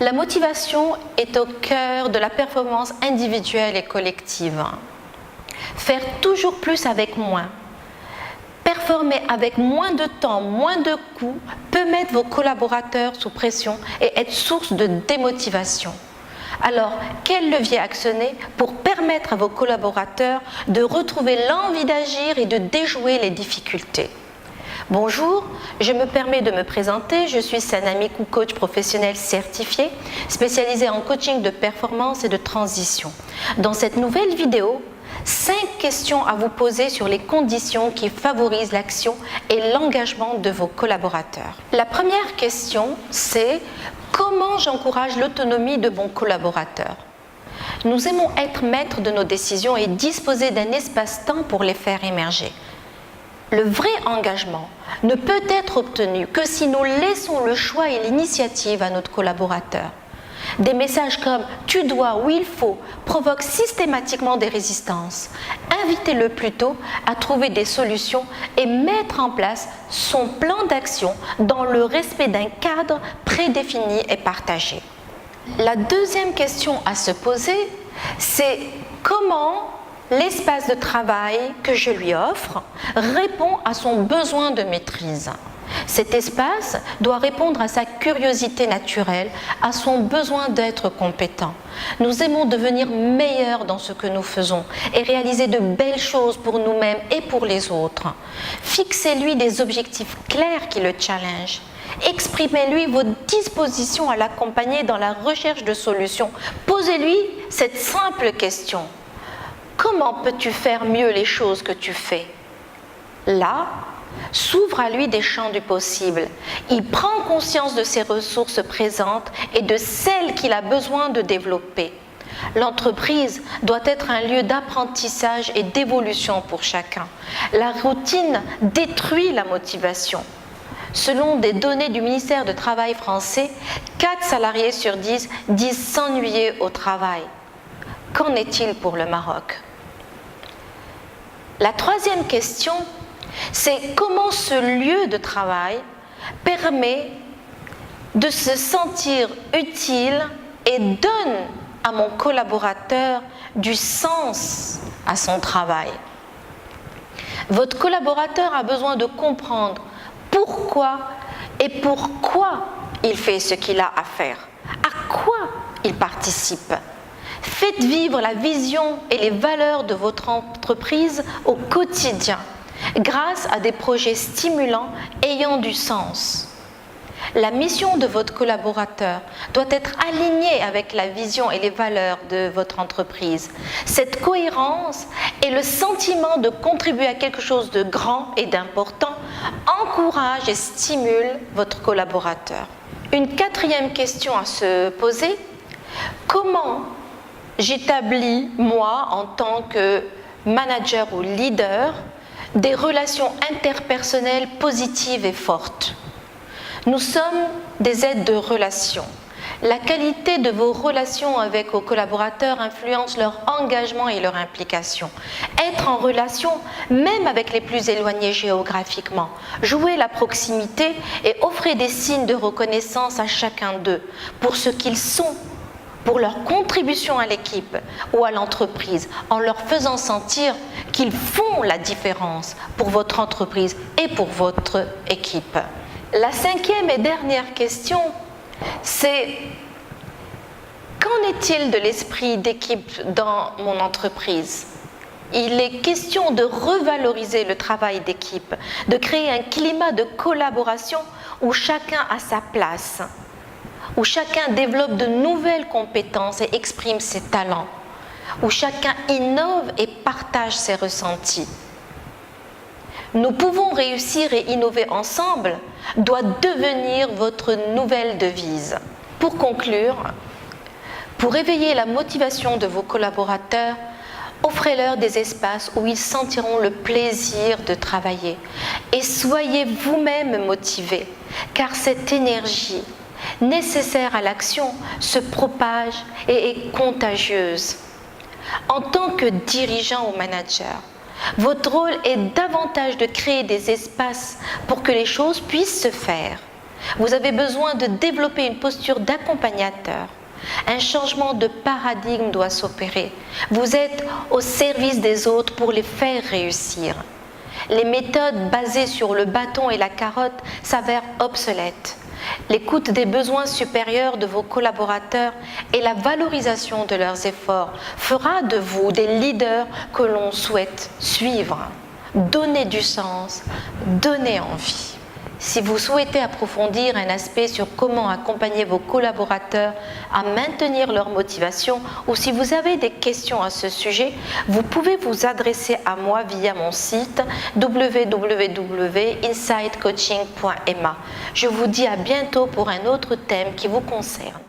La motivation est au cœur de la performance individuelle et collective. Faire toujours plus avec moins, performer avec moins de temps, moins de coûts, peut mettre vos collaborateurs sous pression et être source de démotivation. Alors, quel levier actionner pour permettre à vos collaborateurs de retrouver l'envie d'agir et de déjouer les difficultés ? Bonjour, je me permets de me présenter, je suis Sanami Kou, coach professionnel certifié, spécialisé en coaching de performance et de transition. Dans cette nouvelle vidéo, 5 questions à vous poser sur les conditions qui favorisent l'action et l'engagement de vos collaborateurs. La première question, c'est comment j'encourage l'autonomie de mon collaborateur ? Nous aimons être maîtres de nos décisions et disposer d'un espace-temps pour les faire émerger. Le vrai engagement ne peut être obtenu que si nous laissons le choix et l'initiative à notre collaborateur. Des messages comme « tu dois » ou « il faut » provoquent systématiquement des résistances. Invitez-le plutôt à trouver des solutions et mettre en place son plan d'action dans le respect d'un cadre prédéfini et partagé. La deuxième question à se poser, c'est comment l'espace de travail que je lui offre répond à son besoin de maîtrise. Cet espace doit répondre à sa curiosité naturelle, à son besoin d'être compétent. Nous aimons devenir meilleurs dans ce que nous faisons et réaliser de belles choses pour nous-mêmes et pour les autres. Fixez-lui des objectifs clairs qui le challengent. Exprimez-lui vos dispositions à l'accompagner dans la recherche de solutions. Posez-lui cette simple question. Comment peux-tu faire mieux les choses que tu fais ? Là, s'ouvrent à lui des champs du possible. Il prend conscience de ses ressources présentes et de celles qu'il a besoin de développer. L'entreprise doit être un lieu d'apprentissage et d'évolution pour chacun. La routine détruit la motivation. Selon des données du ministère du Travail français, 4 salariés sur 10 disent s'ennuyer au travail. Qu'en est-il pour le Maroc ? La troisième question, c'est comment ce lieu de travail permet de se sentir utile et donne à mon collaborateur du sens à son travail. Votre collaborateur a besoin de comprendre pourquoi il fait ce qu'il a à faire, à quoi il participe. Faites vivre la vision et les valeurs de votre entreprise au quotidien, grâce à des projets stimulants ayant du sens. La mission de votre collaborateur doit être alignée avec la vision et les valeurs de votre entreprise. Cette cohérence et le sentiment de contribuer à quelque chose de grand et d'important encourage et stimule votre collaborateur. Une quatrième question à se poser, comment j'établis, moi, en tant que manager ou leader, des relations interpersonnelles positives et fortes. Nous sommes des êtres de relations. La qualité de vos relations avec vos collaborateurs influence leur engagement et leur implication. Être en relation, même avec les plus éloignés géographiquement, jouez la proximité et offrez des signes de reconnaissance à chacun d'eux pour ce qu'ils sont, pour leur contribution à l'équipe ou à l'entreprise, en leur faisant sentir qu'ils font la différence pour votre entreprise et pour votre équipe. La cinquième et dernière question, c'est qu'en est-il de l'esprit d'équipe dans mon entreprise ? Il est question de revaloriser le travail d'équipe, de créer un climat de collaboration où chacun a sa place, où chacun développe de nouvelles compétences et exprime ses talents, où chacun innove et partage ses ressentis. Nous pouvons réussir et innover ensemble doit devenir votre nouvelle devise. Pour conclure, pour éveiller la motivation de vos collaborateurs, Offrez-leur des espaces où ils sentiront le plaisir de travailler et soyez vous-même motivés, car cette énergie nécessaire à l'action se propage et est contagieuse. En tant que dirigeant ou manager, votre rôle est davantage de créer des espaces pour que les choses puissent se faire. Vous avez besoin de développer une posture d'accompagnateur. Un changement de paradigme doit s'opérer. Vous êtes au service des autres pour les faire réussir. Les méthodes basées sur le bâton et la carotte s'avèrent obsolètes. L'écoute des besoins supérieurs de vos collaborateurs et la valorisation de leurs efforts fera de vous des leaders que l'on souhaite suivre. Donnez du sens, donnez envie. Si vous souhaitez approfondir un aspect sur comment accompagner vos collaborateurs à maintenir leur motivation ou si vous avez des questions à ce sujet, vous pouvez vous adresser à moi via mon site www.insightcoaching.ma. Je vous dis à bientôt pour un autre thème qui vous concerne.